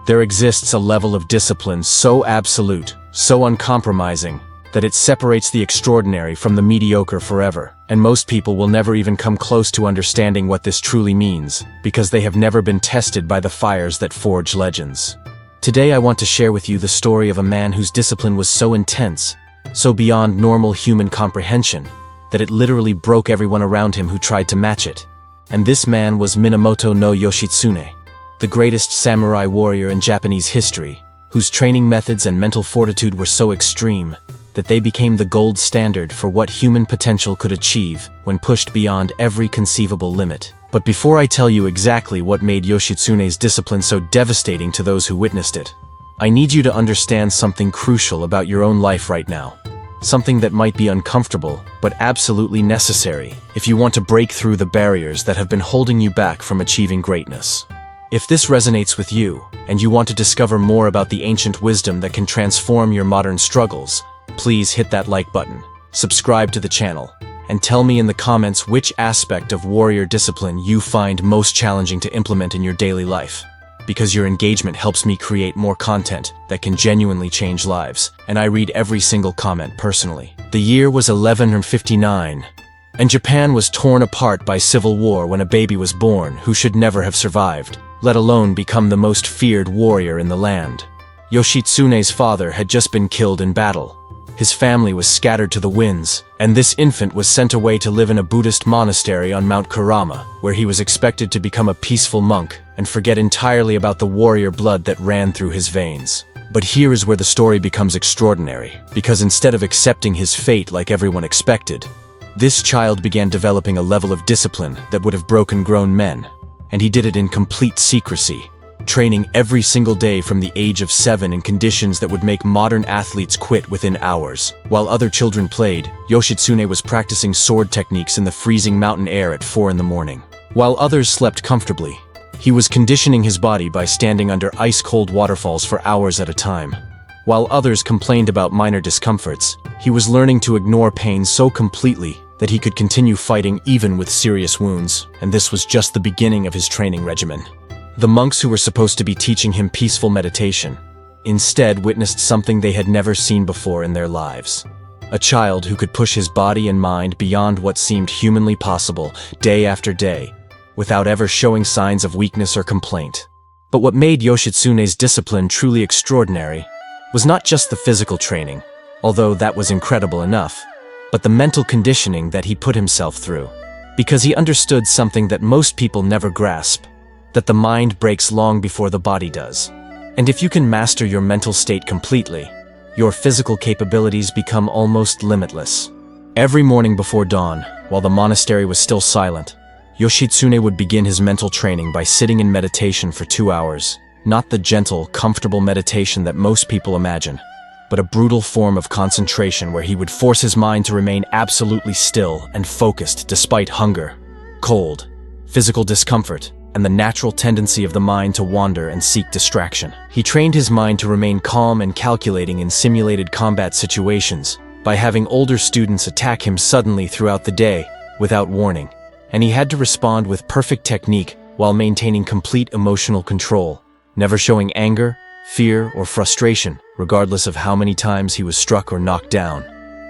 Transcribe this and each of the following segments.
There exists a level of discipline so absolute, so uncompromising, that it separates the extraordinary from the mediocre forever, and most people will never even come close to understanding what this truly means, because they have never been tested by the fires that forge legends. Today I want to share with you the story of a man whose discipline was so intense, so beyond normal human comprehension, that it literally broke everyone around him who tried to match it. And this man was Minamoto no Yoshitsune, the greatest samurai warrior in Japanese history, whose training methods and mental fortitude were so extreme that they became the gold standard for what human potential could achieve when pushed beyond every conceivable limit. But before I tell you exactly what made Yoshitsune's discipline so devastating to those who witnessed it, I need you to understand something crucial about your own life right now. Something that might be uncomfortable, but absolutely necessary if you want to break through the barriers that have been holding you back from achieving greatness. If this resonates with you, and you want to discover more about the ancient wisdom that can transform your modern struggles, please hit that like button, subscribe to the channel, and tell me in the comments which aspect of warrior discipline you find most challenging to implement in your daily life. Because your engagement helps me create more content that can genuinely change lives, and I read every single comment personally. The year was 1159, and Japan was torn apart by civil war when a baby was born who should never have survived, let alone become the most feared warrior in the land. Yoshitsune's father had just been killed in battle. His family was scattered to the winds, and this infant was sent away to live in a Buddhist monastery on Mount Kurama, where he was expected to become a peaceful monk and forget entirely about the warrior blood that ran through his veins. But here is where the story becomes extraordinary, because instead of accepting his fate like everyone expected, this child began developing a level of discipline that would have broken grown men, and he did it in complete secrecy, training every single day from the age of 7 in conditions that would make modern athletes quit within hours. While other children played, Yoshitsune was practicing sword techniques in the freezing mountain air at 4 in the morning. While others slept comfortably, he was conditioning his body by standing under ice-cold waterfalls for hours at a time. While others complained about minor discomforts, he was learning to ignore pain so completely that he could continue fighting even with serious wounds, and this was just the beginning of his training regimen. The monks who were supposed to be teaching him peaceful meditation instead witnessed something they had never seen before in their lives. A child who could push his body and mind beyond what seemed humanly possible day after day, without ever showing signs of weakness or complaint. But what made Yoshitsune's discipline truly extraordinary was not just the physical training, although that was incredible enough, but the mental conditioning that he put himself through. Because he understood something that most people never grasp, that the mind breaks long before the body does. And if you can master your mental state completely, your physical capabilities become almost limitless. Every morning before dawn, while the monastery was still silent, Yoshitsune would begin his mental training by sitting in meditation for 2 hours, not the gentle, comfortable meditation that most people imagine, but a brutal form of concentration where he would force his mind to remain absolutely still and focused despite hunger, cold, physical discomfort, and the natural tendency of the mind to wander and seek distraction. He trained his mind to remain calm and calculating in simulated combat situations by having older students attack him suddenly throughout the day without warning, and he had to respond with perfect technique while maintaining complete emotional control, never showing anger, fear, or frustration, regardless of how many times he was struck or knocked down.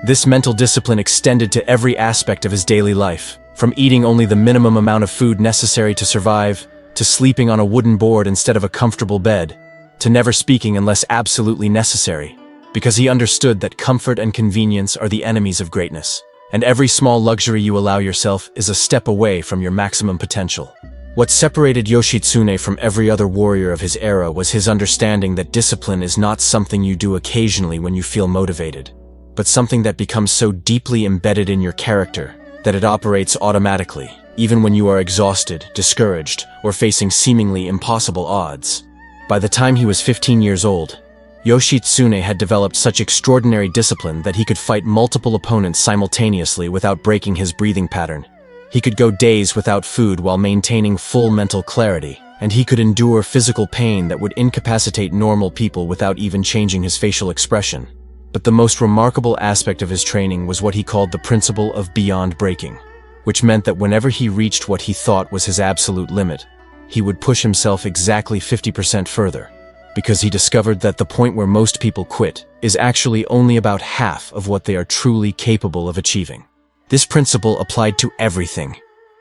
This mental discipline extended to every aspect of his daily life, from eating only the minimum amount of food necessary to survive, to sleeping on a wooden board instead of a comfortable bed, to never speaking unless absolutely necessary, because he understood that comfort and convenience are the enemies of greatness, and every small luxury you allow yourself is a step away from your maximum potential. What separated Yoshitsune from every other warrior of his era was his understanding that discipline is not something you do occasionally when you feel motivated, but something that becomes so deeply embedded in your character that it operates automatically, even when you are exhausted, discouraged, or facing seemingly impossible odds. By the time he was 15 years old, Yoshitsune had developed such extraordinary discipline that he could fight multiple opponents simultaneously without breaking his breathing pattern. He could go days without food while maintaining full mental clarity, and he could endure physical pain that would incapacitate normal people without even changing his facial expression. But the most remarkable aspect of his training was what he called the principle of beyond breaking, which meant that whenever he reached what he thought was his absolute limit, he would push himself exactly 50% further, because he discovered that the point where most people quit is actually only about half of what they are truly capable of achieving. This principle applied to everything.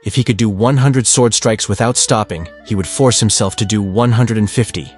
If he could do 100 sword strikes without stopping, he would force himself to do 150.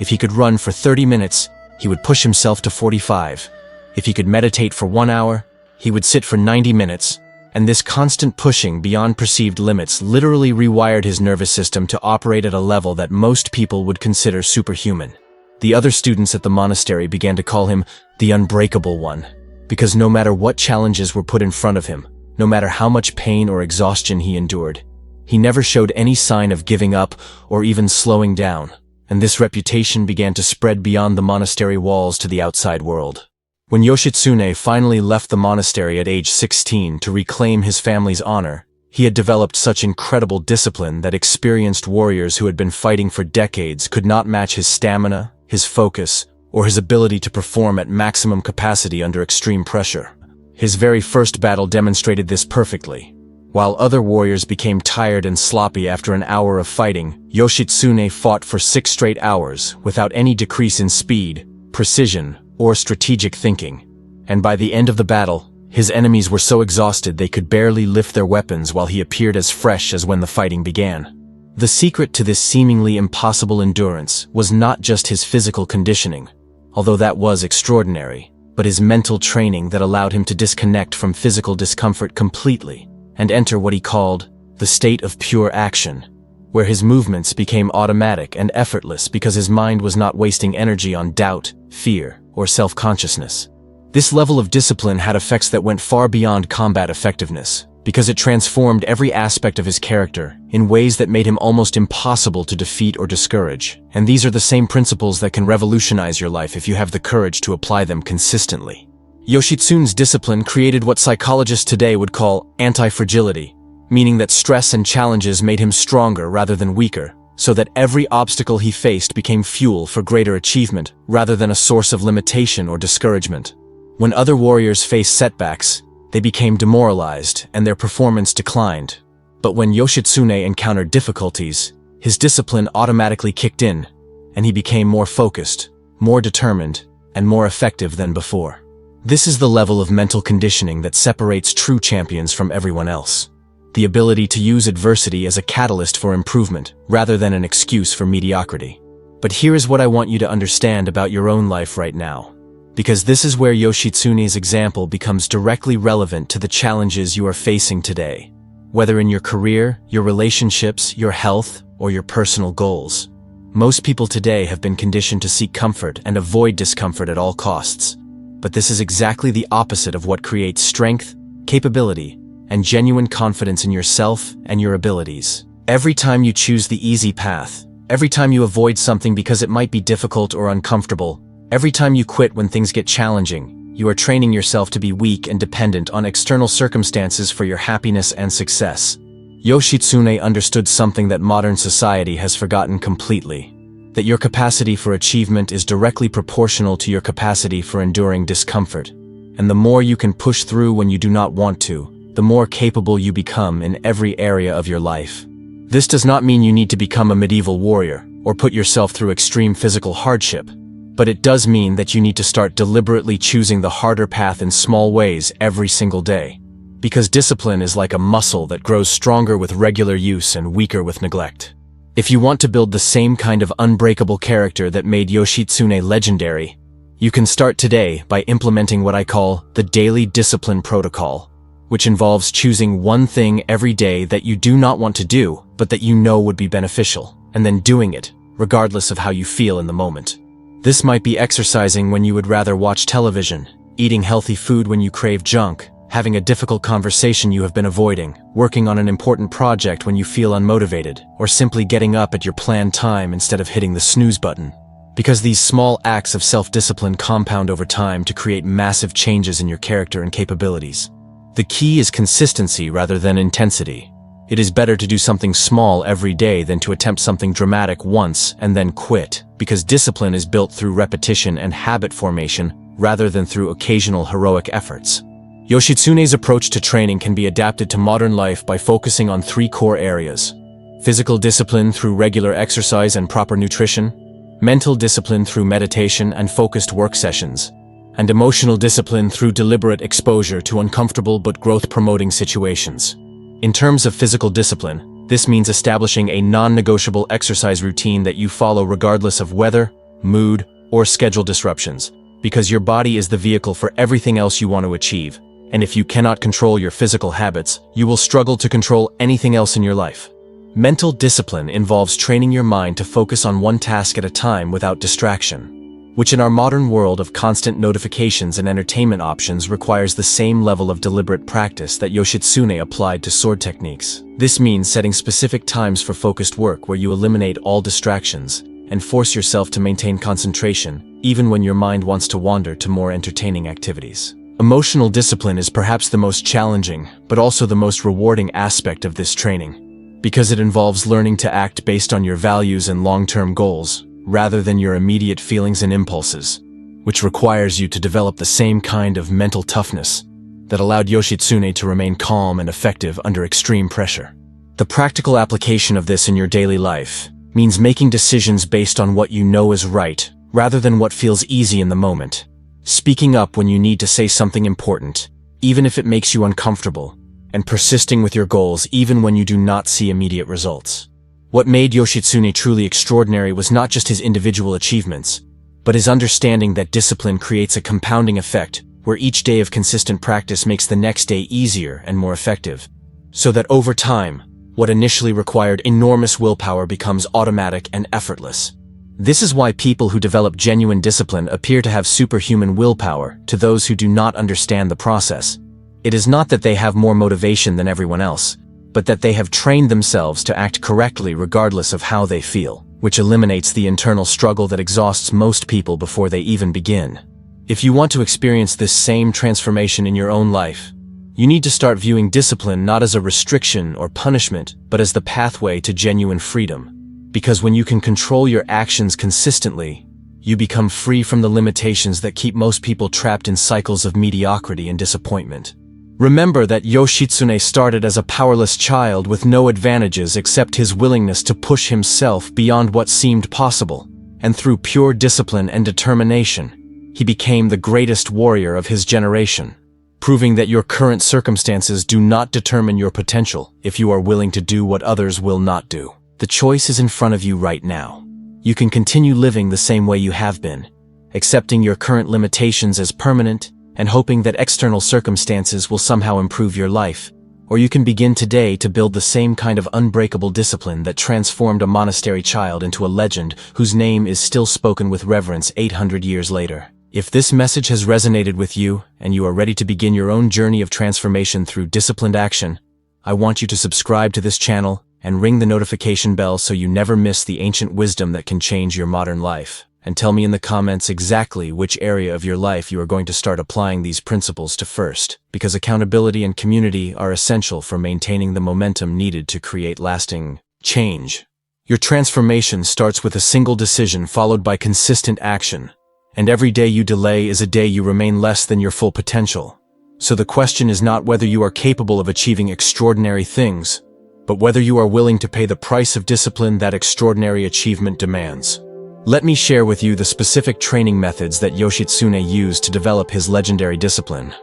If he could run for 30 minutes, he would push himself to 45. If he could meditate for 1 hour, he would sit for 90 minutes. And this constant pushing beyond perceived limits literally rewired his nervous system to operate at a level that most people would consider superhuman. The other students at the monastery began to call him the Unbreakable One, because no matter what challenges were put in front of him, no matter how much pain or exhaustion he endured, he never showed any sign of giving up or even slowing down, and this reputation began to spread beyond the monastery walls to the outside world. When Yoshitsune finally left the monastery at age 16 to reclaim his family's honor, he had developed such incredible discipline that experienced warriors who had been fighting for decades could not match his stamina, his focus, or his ability to perform at maximum capacity under extreme pressure. His very first battle demonstrated this perfectly. While other warriors became tired and sloppy after an hour of fighting, Yoshitsune fought for 6 straight hours without any decrease in speed, precision, or strategic thinking. And by the end of the battle, his enemies were so exhausted they could barely lift their weapons while he appeared as fresh as when the fighting began. The secret to this seemingly impossible endurance was not just his physical conditioning, although that was extraordinary, but his mental training that allowed him to disconnect from physical discomfort completely and enter what he called the state of pure action, where his movements became automatic and effortless because his mind was not wasting energy on doubt, fear, or self-consciousness. This level of discipline had effects that went far beyond combat effectiveness, because it transformed every aspect of his character in ways that made him almost impossible to defeat or discourage. And these are the same principles that can revolutionize your life if you have the courage to apply them consistently. Yoshitsune's discipline created what psychologists today would call anti-fragility, meaning that stress and challenges made him stronger rather than weaker, so that every obstacle he faced became fuel for greater achievement rather than a source of limitation or discouragement. When other warriors faced setbacks, they became demoralized and their performance declined. But when Yoshitsune encountered difficulties, his discipline automatically kicked in, and he became more focused, more determined, and more effective than before. This is the level of mental conditioning that separates true champions from everyone else. The ability to use adversity as a catalyst for improvement, rather than an excuse for mediocrity. But here is what I want you to understand about your own life right now, because this is where Yoshitsune's example becomes directly relevant to the challenges you are facing today, whether in your career, your relationships, your health, or your personal goals. Most people today have been conditioned to seek comfort and avoid discomfort at all costs. But this is exactly the opposite of what creates strength, capability, and genuine confidence in yourself and your abilities. Every time you choose the easy path, every time you avoid something because it might be difficult or uncomfortable, every time you quit when things get challenging, you are training yourself to be weak and dependent on external circumstances for your happiness and success. Yoshitsune understood something that modern society has forgotten completely, that your capacity for achievement is directly proportional to your capacity for enduring discomfort, and the more you can push through when you do not want to, the more capable you become in every area of your life. This does not mean you need to become a medieval warrior or put yourself through extreme physical hardship, but it does mean that you need to start deliberately choosing the harder path in small ways every single day. Because discipline is like a muscle that grows stronger with regular use and weaker with neglect. If you want to build the same kind of unbreakable character that made Yoshitsune legendary, you can start today by implementing what I call the daily discipline protocol, which involves choosing one thing every day that you do not want to do, but that you know would be beneficial, and then doing it, regardless of how you feel in the moment. This might be exercising when you would rather watch television, eating healthy food when you crave junk, having a difficult conversation you have been avoiding, working on an important project when you feel unmotivated, or simply getting up at your planned time instead of hitting the snooze button. Because these small acts of self-discipline compound over time to create massive changes in your character and capabilities. The key is consistency rather than intensity. It is better to do something small every day than to attempt something dramatic once and then quit, because discipline is built through repetition and habit formation rather than through occasional heroic efforts. Yoshitsune's approach to training can be adapted to modern life by focusing on 3 core areas: physical discipline through regular exercise and proper nutrition, mental discipline through meditation and focused work sessions, and emotional discipline through deliberate exposure to uncomfortable but growth-promoting situations. In terms of physical discipline, this means establishing a non-negotiable exercise routine that you follow regardless of weather, mood, or schedule disruptions, because your body is the vehicle for everything else you want to achieve, and if you cannot control your physical habits, you will struggle to control anything else in your life. Mental discipline involves training your mind to focus on one task at a time without distraction, which in our modern world of constant notifications and entertainment options requires the same level of deliberate practice that Yoshitsune applied to sword techniques. This means setting specific times for focused work where you eliminate all distractions and force yourself to maintain concentration, even when your mind wants to wander to more entertaining activities. Emotional discipline is perhaps the most challenging, but also the most rewarding aspect of this training, because it involves learning to act based on your values and long-term goals, rather than your immediate feelings and impulses, which requires you to develop the same kind of mental toughness that allowed Yoshitsune to remain calm and effective under extreme pressure. The practical application of this in your daily life means making decisions based on what you know is right, rather than what feels easy in the moment. Speaking up when you need to say something important, even if it makes you uncomfortable, and persisting with your goals even when you do not see immediate results. What made Yoshitsune truly extraordinary was not just his individual achievements, but his understanding that discipline creates a compounding effect where each day of consistent practice makes the next day easier and more effective, so that over time, what initially required enormous willpower becomes automatic and effortless. This is why people who develop genuine discipline appear to have superhuman willpower to those who do not understand the process. It is not that they have more motivation than everyone else, but that they have trained themselves to act correctly regardless of how they feel, which eliminates the internal struggle that exhausts most people before they even begin. If you want to experience this same transformation in your own life, you need to start viewing discipline not as a restriction or punishment, but as the pathway to genuine freedom. Because when you can control your actions consistently, you become free from the limitations that keep most people trapped in cycles of mediocrity and disappointment. Remember that Yoshitsune started as a powerless child with no advantages except his willingness to push himself beyond what seemed possible, and through pure discipline and determination, he became the greatest warrior of his generation, proving that your current circumstances do not determine your potential if you are willing to do what others will not do. The choice is in front of you right now. You can continue living the same way you have been, accepting your current limitations as permanent and hoping that external circumstances will somehow improve your life, or you can begin today to build the same kind of unbreakable discipline that transformed a monastery child into a legend whose name is still spoken with reverence 800 years later. If this message has resonated with you and you are ready to begin your own journey of transformation through disciplined action, I want you to subscribe to this channel and ring the notification bell so you never miss the ancient wisdom that can change your modern life. And tell me in the comments exactly which area of your life you are going to start applying these principles to first, because accountability and community are essential for maintaining the momentum needed to create lasting change. Your transformation starts with a single decision followed by consistent action, and every day you delay is a day you remain less than your full potential. So the question is not whether you are capable of achieving extraordinary things, but whether you are willing to pay the price of discipline that extraordinary achievement demands. Let me share with you the specific training methods that Yoshitsune used to develop his legendary discipline,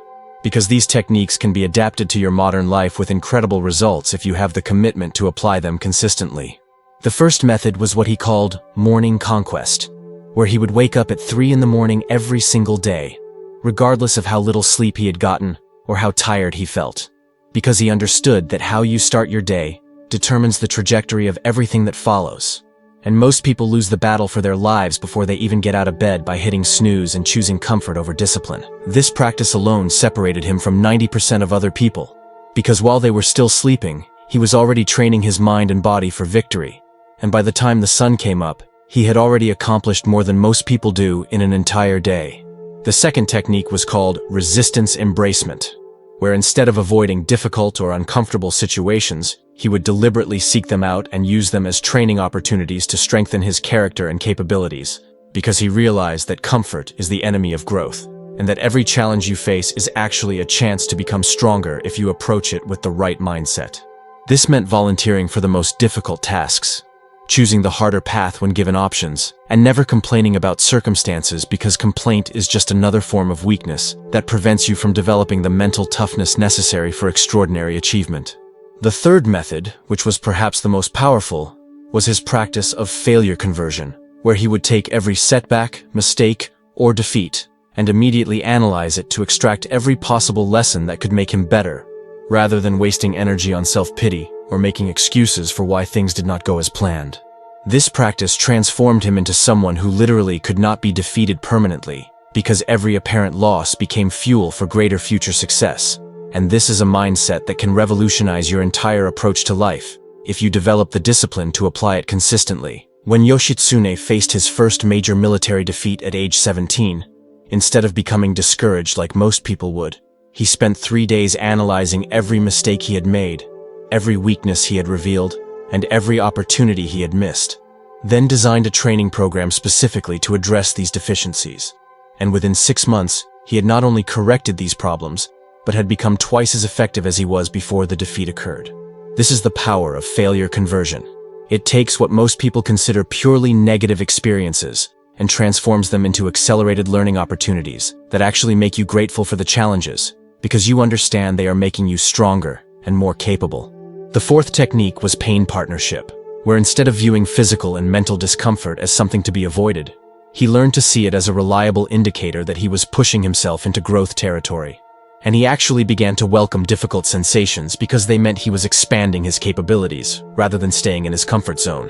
because these techniques can be adapted to your modern life with incredible results if you have the commitment to apply them consistently. The first method was what he called morning conquest, where he would wake up at 3 in the morning every single day, regardless of how little sleep he had gotten or how tired he felt, because he understood that how you start your day determines the trajectory of everything that follows. And most people lose the battle for their lives before they even get out of bed by hitting snooze and choosing comfort over discipline. This practice alone separated him from 90% of other people, because while they were still sleeping, he was already training his mind and body for victory, and by the time the sun came up, he had already accomplished more than most people do in an entire day. The second technique was called resistance embracement, where instead of avoiding difficult or uncomfortable situations, he would deliberately seek them out and use them as training opportunities to strengthen his character and capabilities, because he realized that comfort is the enemy of growth, and that every challenge you face is actually a chance to become stronger if you approach it with the right mindset. This meant volunteering for the most difficult tasks, choosing the harder path when given options, and never complaining about circumstances because complaint is just another form of weakness that prevents you from developing the mental toughness necessary for extraordinary achievement. The third method, which was perhaps the most powerful, was his practice of failure conversion, where he would take every setback, mistake, or defeat and immediately analyze it to extract every possible lesson that could make him better, rather than wasting energy on self-pity or making excuses for why things did not go as planned. This practice transformed him into someone who literally could not be defeated permanently, because every apparent loss became fuel for greater future success. And this is a mindset that can revolutionize your entire approach to life, if you develop the discipline to apply it consistently. When Yoshitsune faced his first major military defeat at age 17, instead of becoming discouraged like most people would, he spent 3 days analyzing every mistake he had made, every weakness he had revealed, and every opportunity he had missed, then designed a training program specifically to address these deficiencies. And within 6 months, he had not only corrected these problems, but had become twice as effective as he was before the defeat occurred. This is the power of failure conversion. It takes what most people consider purely negative experiences and transforms them into accelerated learning opportunities that actually make you grateful for the challenges, because you understand they are making you stronger and more capable. The fourth technique was pain partnership, where instead of viewing physical and mental discomfort as something to be avoided, he learned to see it as a reliable indicator that he was pushing himself into growth territory. And he actually began to welcome difficult sensations because they meant he was expanding his capabilities, rather than staying in his comfort zone.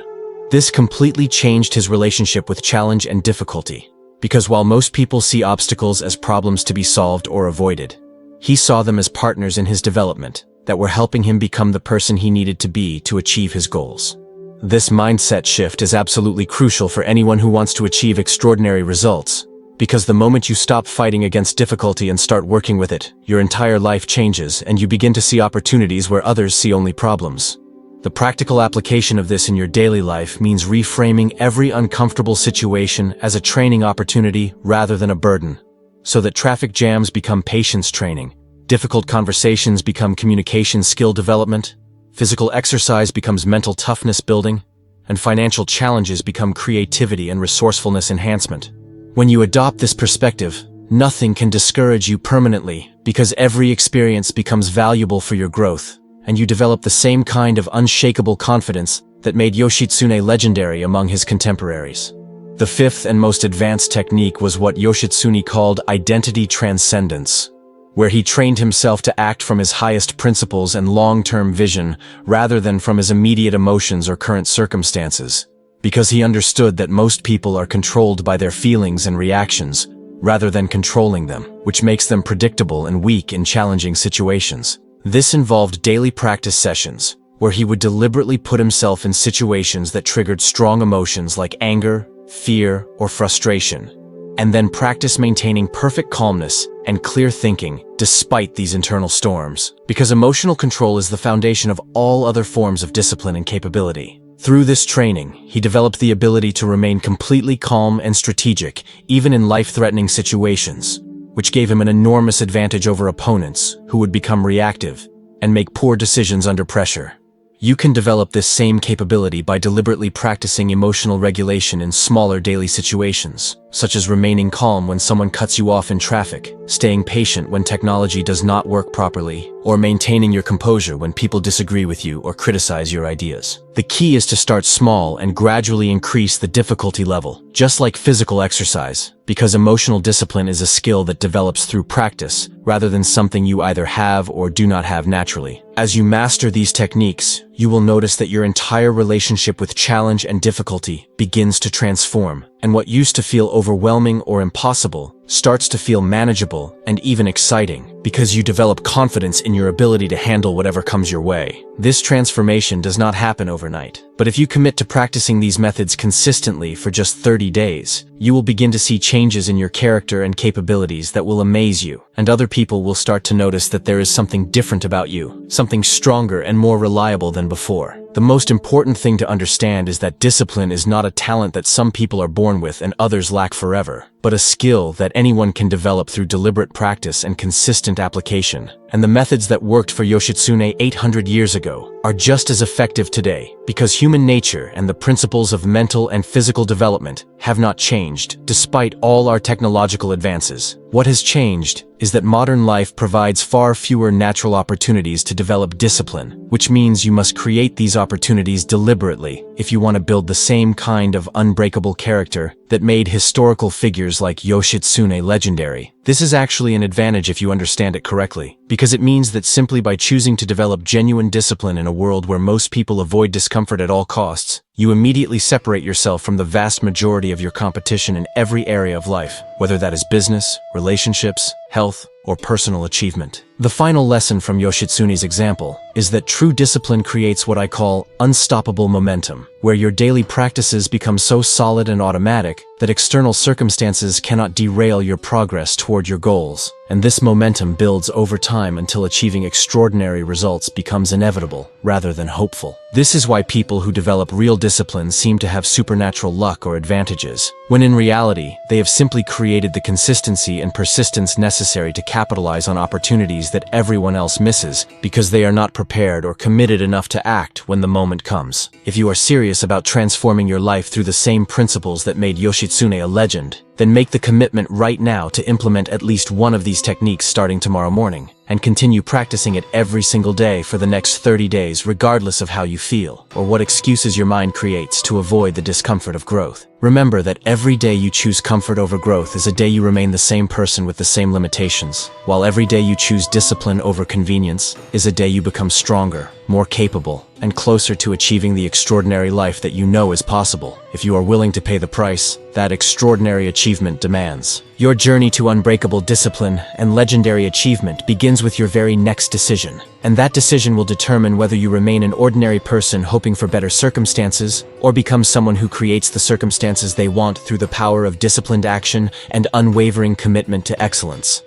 This completely changed his relationship with challenge and difficulty, because while most people see obstacles as problems to be solved or avoided, he saw them as partners in his development that were helping him become the person he needed to be to achieve his goals. This mindset shift is absolutely crucial for anyone who wants to achieve extraordinary results, because the moment you stop fighting against difficulty and start working with it, your entire life changes and you begin to see opportunities where others see only problems. The practical application of this in your daily life means reframing every uncomfortable situation as a training opportunity rather than a burden, so that traffic jams become patience training, difficult conversations become communication skill development, physical exercise becomes mental toughness building, and financial challenges become creativity and resourcefulness enhancement. When you adopt this perspective, nothing can discourage you permanently, because every experience becomes valuable for your growth, and you develop the same kind of unshakable confidence that made Yoshitsune legendary among his contemporaries. The fifth and most advanced technique was what Yoshitsune called identity transcendence, where he trained himself to act from his highest principles and long-term vision rather than from his immediate emotions or current circumstances, because he understood that most people are controlled by their feelings and reactions rather than controlling them, which makes them predictable and weak in challenging situations. This involved daily practice sessions, where he would deliberately put himself in situations that triggered strong emotions like anger, fear, or frustration, and then practice maintaining perfect calmness and clear thinking despite these internal storms, because emotional control is the foundation of all other forms of discipline and capability. Through this training, he developed the ability to remain completely calm and strategic, even in life-threatening situations, which gave him an enormous advantage over opponents who would become reactive and make poor decisions under pressure. You can develop this same capability by deliberately practicing emotional regulation in smaller daily situations, such as remaining calm when someone cuts you off in traffic, staying patient when technology does not work properly, or maintaining your composure when people disagree with you or criticize your ideas. The key is to start small and gradually increase the difficulty level, just like physical exercise, because emotional discipline is a skill that develops through practice, rather than something you either have or do not have naturally. As you master these techniques, you will notice that your entire relationship with challenge and difficulty begins to transform, and what used to feel overwhelming or impossible starts to feel manageable and even exciting, because you develop confidence in your ability to handle whatever comes your way. This transformation does not happen overnight, but if you commit to practicing these methods consistently for just 30 days, you will begin to see changes in your character and capabilities that will amaze you, and other people will start to notice that there is something different about you, something stronger and more reliable than before. The most important thing to understand is that discipline is not a talent that some people are born with and others lack forever, but a skill that anyone can develop through deliberate practice and consistent application. and the methods that worked for Yoshitsune 800 years ago are just as effective today, because human nature and the principles of mental and physical development have not changed despite all our technological advances. What has changed is that modern life provides far fewer natural opportunities to develop discipline, which means you must create these opportunities deliberately if you want to build the same kind of unbreakable character that made historical figures like Yoshitsune legendary. This is actually an advantage if you understand it correctly, because it means that simply by choosing to develop genuine discipline in a world where most people avoid discomfort at all costs, you immediately separate yourself from the vast majority of your competition in every area of life, whether that is business, relationships, health, or personal achievement. The final lesson from Yoshitsune's example is that true discipline creates what I call unstoppable momentum, where your daily practices become so solid and automatic that external circumstances cannot derail your progress toward your goals. And this momentum builds over time until achieving extraordinary results becomes inevitable rather than hopeful. This is why people who develop real discipline seem to have supernatural luck or advantages, when in reality, they have simply created the consistency and persistence necessary to capitalize on opportunities that everyone else misses because they are not prepared or committed enough to act when the moment comes. If you are serious about transforming your life through the same principles that made Yoshitsune a legend, then make the commitment right now to implement at least one of these techniques starting tomorrow morning, and continue practicing it every single day for the next 30 days regardless of how you feel, or what excuses your mind creates to avoid the discomfort of growth. Remember that every day you choose comfort over growth is a day you remain the same person with the same limitations, while every day you choose discipline over convenience is a day you become stronger, more capable, and closer to achieving the extraordinary life that you know is possible. If you are willing to pay the price that extraordinary achievement demands. Your journey to unbreakable discipline and legendary achievement begins with your very next decision, and that decision will determine whether you remain an ordinary person hoping for better circumstances, or become someone who creates the circumstances they want through the power of disciplined action and unwavering commitment to excellence.